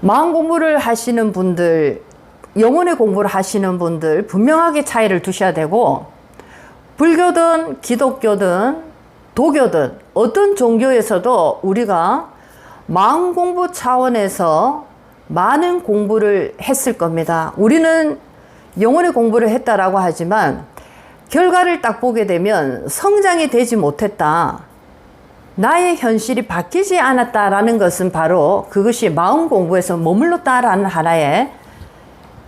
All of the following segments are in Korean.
마음 공부를 하시는 분들, 영혼의 공부를 하시는 분들 분명하게 차이를 두셔야 되고, 불교든 기독교든 도교든 어떤 종교에서도 우리가 마음 공부 차원에서 많은 공부를 했을 겁니다. 우리는 영혼의 공부를 했다라고 하지만 결과를 딱 보게 되면 성장이 되지 못했다, 나의 현실이 바뀌지 않았다라는 것은 바로 그것이 마음 공부에서 머물렀다라는 하나의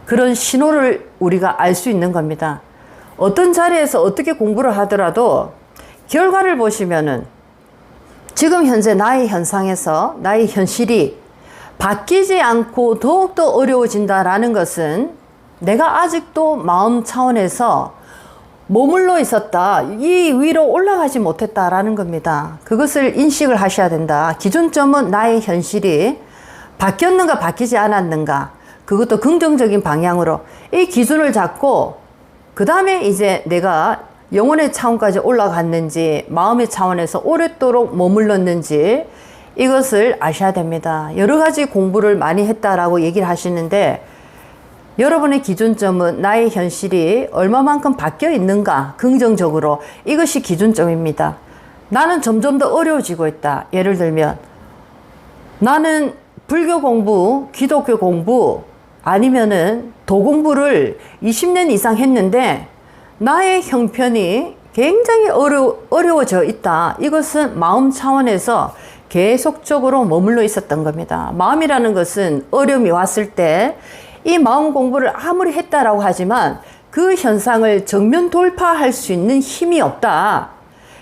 그런 신호를 우리가 알 수 있는 겁니다. 어떤 자리에서 어떻게 공부를 하더라도 결과를 보시면은 지금 현재 나의 현상에서 나의 현실이 바뀌지 않고 더욱더 어려워진다라는 것은 내가 아직도 마음 차원에서 머물러 있었다, 이 위로 올라가지 못했다라는 겁니다. 그것을 인식을 하셔야 된다. 기준점은 나의 현실이 바뀌었는가 바뀌지 않았는가, 그것도 긍정적인 방향으로 이 기준을 잡고 그 다음에 이제 내가 영혼의 차원까지 올라갔는지 마음의 차원에서 오랫도록 머물렀는지 이것을 아셔야 됩니다. 여러 가지 공부를 많이 했다라고 얘기를 하시는데 여러분의 기준점은 나의 현실이 얼마만큼 바뀌어 있는가, 긍정적으로, 이것이 기준점입니다. 나는 점점 더 어려워지고 있다. 예를 들면 나는 불교 공부, 기독교 공부 아니면은 도 공부를 20년 이상 했는데 나의 형편이 굉장히 어려워져 있다. 이것은 마음 차원에서 계속적으로 머물러 있었던 겁니다. 마음이라는 것은 어려움이 왔을 때 이 마음 공부를 아무리 했다라고 하지만 그 현상을 정면 돌파할 수 있는 힘이 없다.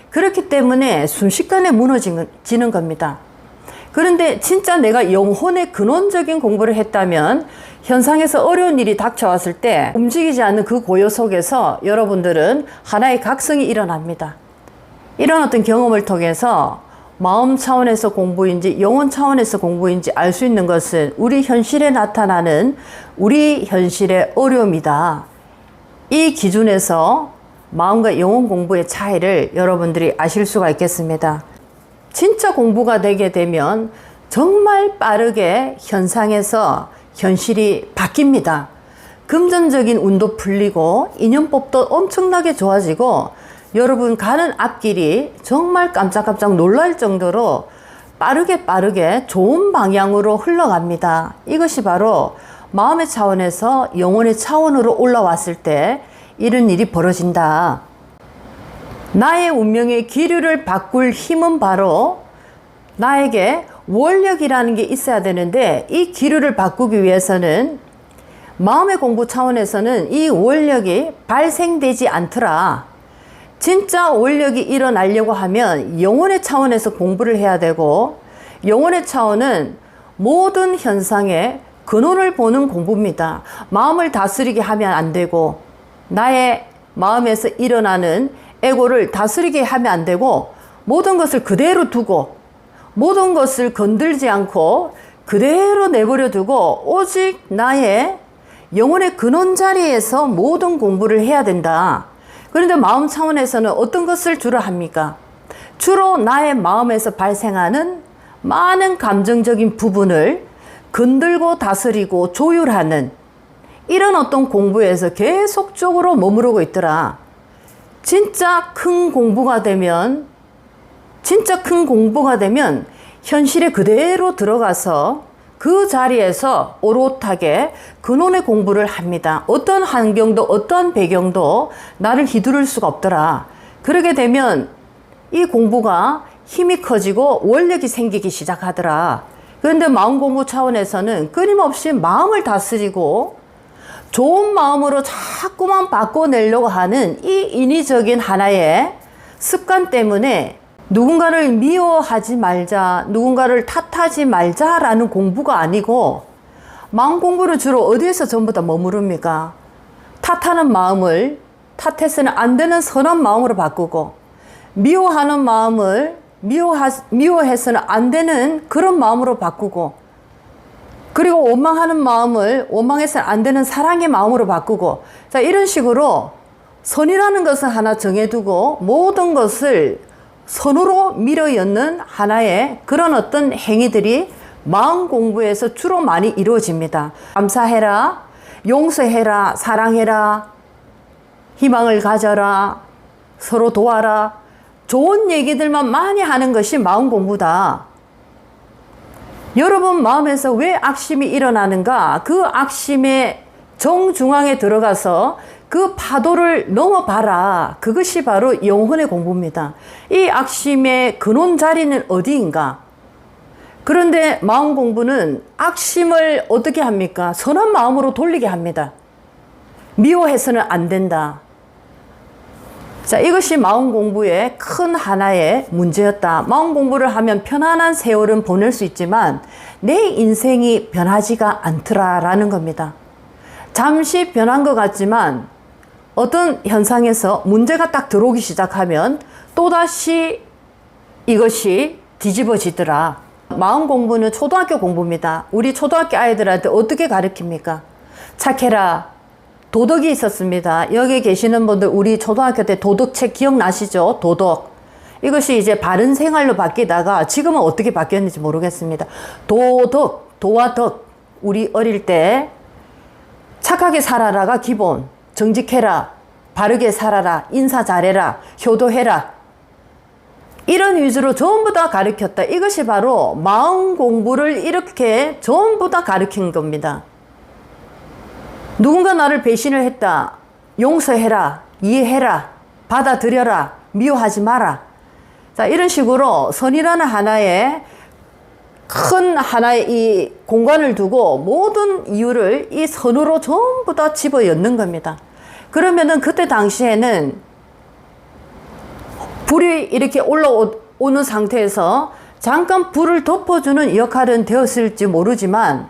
그렇기 때문에 순식간에 무너지는 겁니다. 그런데 진짜 내가 영혼의 근원적인 공부를 했다면 현상에서 어려운 일이 닥쳐왔을 때 움직이지 않는 그 고요 속에서 여러분들은 하나의 각성이 일어납니다. 이런 어떤 경험을 통해서 마음 차원에서 공부인지 영혼 차원에서 공부인지 알 수 있는 것은 우리 현실에 나타나는 우리 현실의 어려움이다. 이 기준에서 마음과 영혼 공부의 차이를 여러분들이 아실 수가 있겠습니다. 진짜 공부가 되게 되면 정말 빠르게 현상에서 현실이 바뀝니다. 금전적인 운도 풀리고 인연법도 엄청나게 좋아지고 여러분 가는 앞길이 정말 깜짝깜짝 놀랄 정도로 빠르게 좋은 방향으로 흘러갑니다. 이것이 바로 마음의 차원에서 영혼의 차원으로 올라왔을 때 이런 일이 벌어진다. 나의 운명의 기류를 바꿀 힘은 바로 나에게 원력이라는 게 있어야 되는데 이 기류를 바꾸기 위해서는 마음의 공부 차원에서는 이 원력이 발생되지 않더라. 진짜 원력이 일어나려고 하면 영혼의 차원에서 공부를 해야 되고 영혼의 차원은 모든 현상의 근원을 보는 공부입니다. 마음을 다스리게 하면 안 되고 나의 마음에서 일어나는 에고를 다스리게 하면 안 되고 모든 것을 그대로 두고 모든 것을 건들지 않고 그대로 내버려 두고 오직 나의 영혼의 근원 자리에서 모든 공부를 해야 된다. 그런데 마음 차원에서는 어떤 것을 주로 합니까? 주로 나의 마음에서 발생하는 많은 감정적인 부분을 건들고 다스리고 조율하는 이런 어떤 공부에서 계속적으로 머무르고 있더라. 진짜 큰 공부가 되면 현실에 그대로 들어가서 그 자리에서 오롯하게 근원의 공부를 합니다. 어떤 환경도 어떠한 배경도 나를 휘두를 수가 없더라. 그러게 되면 이 공부가 힘이 커지고 원력이 생기기 시작하더라. 그런데 마음 공부 차원에서는 끊임없이 마음을 다스리고 좋은 마음으로 자꾸만 바꿔내려고 하는 이 인위적인 하나의 습관 때문에 누군가를 미워하지 말자, 누군가를 탓하지 말자라는 공부가 아니고 마음 공부는 주로 어디에서 전부 다 머무릅니까? 탓하는 마음을 탓해서는 안 되는 선한 마음으로 바꾸고 미워하는 마음을 미워해서는 안 되는 그런 마음으로 바꾸고 그리고 원망하는 마음을 원망해서는 안 되는 사랑의 마음으로 바꾸고 자 이런 식으로 선이라는 것을 하나 정해두고 모든 것을 선으로 밀어넣는 하나의 그런 어떤 행위들이 마음 공부에서 주로 많이 이루어집니다. 감사해라, 용서해라, 사랑해라, 희망을 가져라, 서로 도와라, 좋은 얘기들만 많이 하는 것이 마음 공부다. 여러분 마음에서 왜 악심이 일어나는가? 그 악심의 정중앙에 들어가서 그 파도를 넘어봐라. 그것이 바로 영혼의 공부입니다. 이 악심의 근원 자리는 어디인가? 그런데 마음 공부는 악심을 어떻게 합니까? 선한 마음으로 돌리게 합니다. 미워해서는 안 된다. 자, 이것이 마음 공부의 큰 하나의 문제였다. 마음 공부를 하면 편안한 세월은 보낼 수 있지만 내 인생이 변하지가 않더라라는 겁니다. 잠시 변한 것 같지만 어떤 현상에서 문제가 딱 들어오기 시작하면 또다시 이것이 뒤집어지더라. 마음 공부는 초등학교 공부입니다. 우리 초등학교 아이들한테 어떻게 가르칩니까? 착해라. 도덕이 있었습니다. 여기 계시는 분들 우리 초등학교 때 도덕책 기억나시죠? 도덕. 이것이 이제 바른 생활로 바뀌다가 지금은 어떻게 바뀌었는지 모르겠습니다. 도덕, 도와 덕. 우리 어릴 때 착하게 살아라가 기본. 정직해라, 바르게 살아라, 인사 잘해라, 효도해라. 이런 위주로 전부 다 가르쳤다. 이것이 바로 마음 공부를 이렇게 전부 다 가르친 겁니다. 누군가 나를 배신을 했다. 용서해라, 이해해라, 받아들여라, 미워하지 마라. 자, 이런 식으로 선이라는 하나의 큰 하나의 이 공간을 두고 모든 이유를 이 선으로 전부 다 집어 넣는 겁니다. 그러면은 그때 당시에는 불이 이렇게 올라오는 상태에서 잠깐 불을 덮어주는 역할은 되었을지 모르지만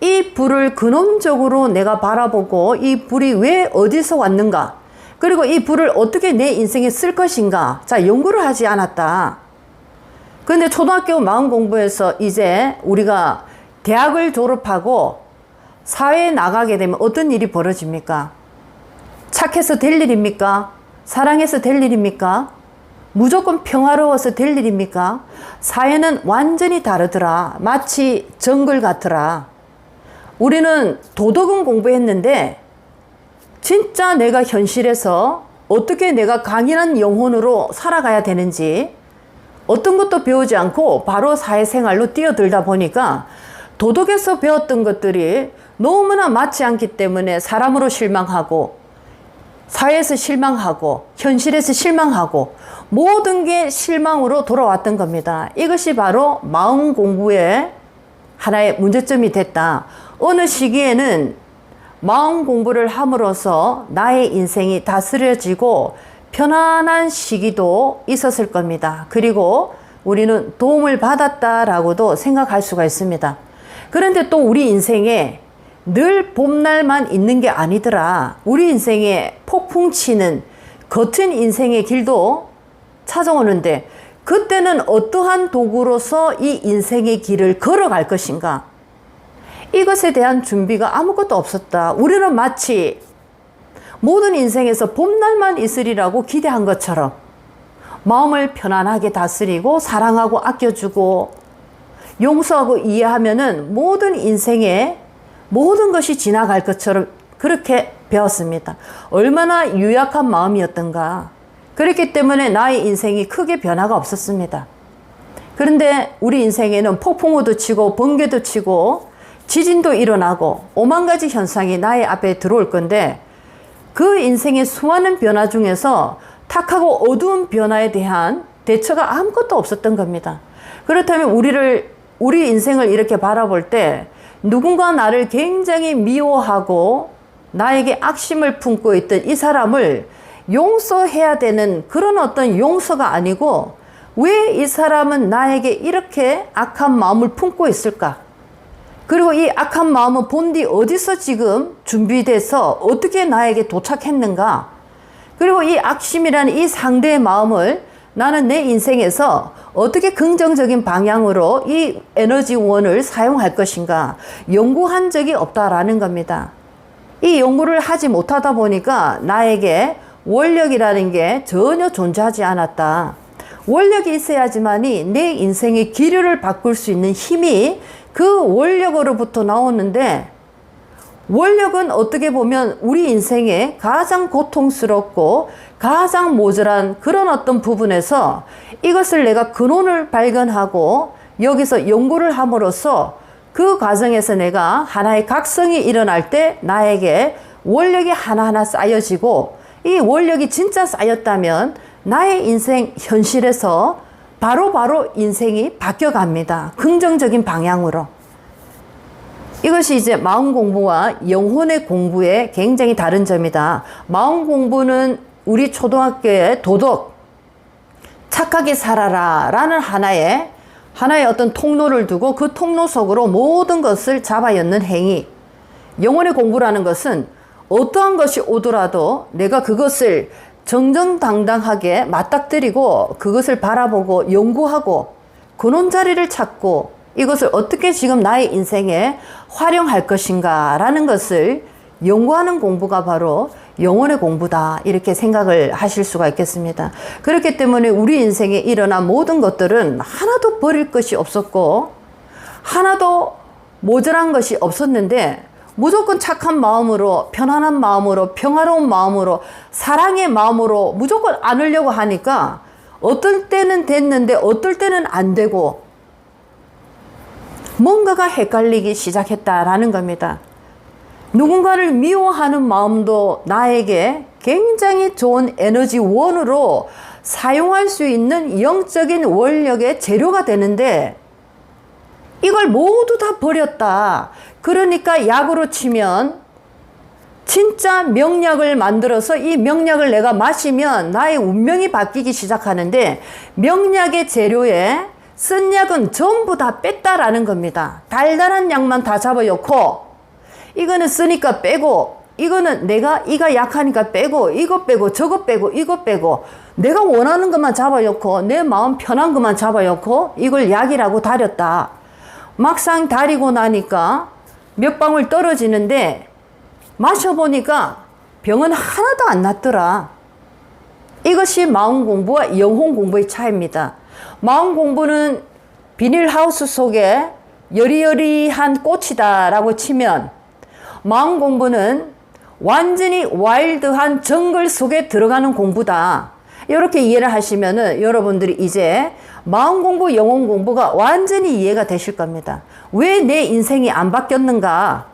이 불을 근원적으로 내가 바라보고 이 불이 왜 어디서 왔는가, 그리고 이 불을 어떻게 내 인생에 쓸 것인가, 자, 연구를 하지 않았다. 그런데 초등학교 마음 공부에서 이제 우리가 대학을 졸업하고 사회에 나가게 되면 어떤 일이 벌어집니까? 착해서 될 일입니까? 사랑해서 될 일입니까? 무조건 평화로워서 될 일입니까? 사회는 완전히 다르더라. 마치 정글 같더라. 우리는 도덕은 공부했는데 진짜 내가 현실에서 어떻게 내가 강인한 영혼으로 살아가야 되는지 어떤 것도 배우지 않고 바로 사회생활로 뛰어들다 보니까 도덕에서 배웠던 것들이 너무나 맞지 않기 때문에 사람으로 실망하고 사회에서 실망하고 현실에서 실망하고 모든 게 실망으로 돌아왔던 겁니다. 이것이 바로 마음 공부의 하나의 문제점이 됐다. 어느 시기에는 마음 공부를 함으로써 나의 인생이 다스려지고 편안한 시기도 있었을 겁니다. 그리고 우리는 도움을 받았다라고도 생각할 수가 있습니다. 그런데 또 우리 인생에 늘 봄날만 있는 게 아니더라. 우리 인생에 폭풍 치는 겉은 인생의 길도 찾아오는데 그때는 어떠한 도구로서 이 인생의 길을 걸어갈 것인가? 이것에 대한 준비가 아무것도 없었다. 우리는 마치 모든 인생에서 봄날만 있으리라고 기대한 것처럼 마음을 편안하게 다스리고 사랑하고 아껴주고 용서하고 이해하면은 모든 인생에 모든 것이 지나갈 것처럼 그렇게 배웠습니다. 얼마나 유약한 마음이었던가. 그렇기 때문에 나의 인생이 크게 변화가 없었습니다. 그런데 우리 인생에는 폭풍우도 치고 번개도 치고 지진도 일어나고 오만 가지 현상이 나의 앞에 들어올 건데 그 인생의 수많은 변화 중에서 탁하고 어두운 변화에 대한 대처가 아무것도 없었던 겁니다. 그렇다면 우리 인생을 이렇게 바라볼 때 누군가 나를 굉장히 미워하고 나에게 악심을 품고 있던 이 사람을 용서해야 되는 그런 어떤 용서가 아니고 왜 이 사람은 나에게 이렇게 악한 마음을 품고 있을까? 그리고 이 악한 마음은 본디 어디서 지금 준비돼서 어떻게 나에게 도착했는가? 그리고 이 악심이라는 이 상대의 마음을 나는 내 인생에서 어떻게 긍정적인 방향으로 이 에너지원을 사용할 것인가 연구한 적이 없다라는 겁니다. 이 연구를 하지 못하다 보니까 나에게 원력이라는 게 전혀 존재하지 않았다. 원력이 있어야지만이 내 인생의 기류를 바꿀 수 있는 힘이 그 원력으로부터 나오는데, 원력은 어떻게 보면 우리 인생에 가장 고통스럽고 가장 모자란 그런 어떤 부분에서 이것을 내가 근원을 발견하고 여기서 연구를 함으로써 그 과정에서 내가 하나의 각성이 일어날 때 나에게 원력이 하나하나 쌓여지고, 이 원력이 진짜 쌓였다면 나의 인생 현실에서 바로바로 인생이 바뀌어갑니다. 긍정적인 방향으로. 이것이 이제 마음 공부와 영혼의 공부의 굉장히 다른 점이다. 마음 공부는 우리 초등학교의 도덕, 착하게 살아라 라는 하나의 어떤 통로를 두고 그 통로 속으로 모든 것을 잡아연는 행위. 영혼의 공부라는 것은 어떠한 것이 오더라도 내가 그것을 정정당당하게 맞닥뜨리고 그것을 바라보고 연구하고 근원 자리를 찾고 이것을 어떻게 지금 나의 인생에 활용할 것인가 라는 것을 연구하는 공부가 바로 영혼의 공부다, 이렇게 생각을 하실 수가 있겠습니다. 그렇기 때문에 우리 인생에 일어난 모든 것들은 하나도 버릴 것이 없었고 하나도 모자란 것이 없었는데, 무조건 착한 마음으로, 편안한 마음으로, 평화로운 마음으로, 사랑의 마음으로 무조건 안으려고 하니까 어떨 때는 됐는데 어떨 때는 안 되고 뭔가가 헷갈리기 시작했다라는 겁니다. 누군가를 미워하는 마음도 나에게 굉장히 좋은 에너지원으로 사용할 수 있는 영적인 원력의 재료가 되는데, 이걸 모두 다 버렸다. 그러니까 약으로 치면 진짜 명약을 만들어서 이 명약을 내가 마시면 나의 운명이 바뀌기 시작하는데, 명약의 재료에 쓴 약은 전부 다 뺐다라는 겁니다. 달달한 약만 다 잡아놓고, 이거는 쓰니까 빼고, 이거는 내가 이가 약하니까 빼고, 이거 빼고, 저거 빼고, 이거 빼고, 내가 원하는 것만 잡아놓고 내 마음 편한 것만 잡아놓고 이걸 약이라고 다렸다. 막상 다리고 나니까 몇 방울 떨어지는데 마셔보니까 병은 하나도 안 낫더라. 이것이 마음 공부와 영혼 공부의 차이입니다. 마음 공부는 비닐하우스 속에 여리여리한 꽃이다 라고 치면, 마음 공부는 완전히 와일드한 정글 속에 들어가는 공부다. 이렇게 이해를 하시면은 여러분들이 이제 마음 공부, 영혼 공부가 완전히 이해가 되실 겁니다. 왜 내 인생이 안 바뀌었는가?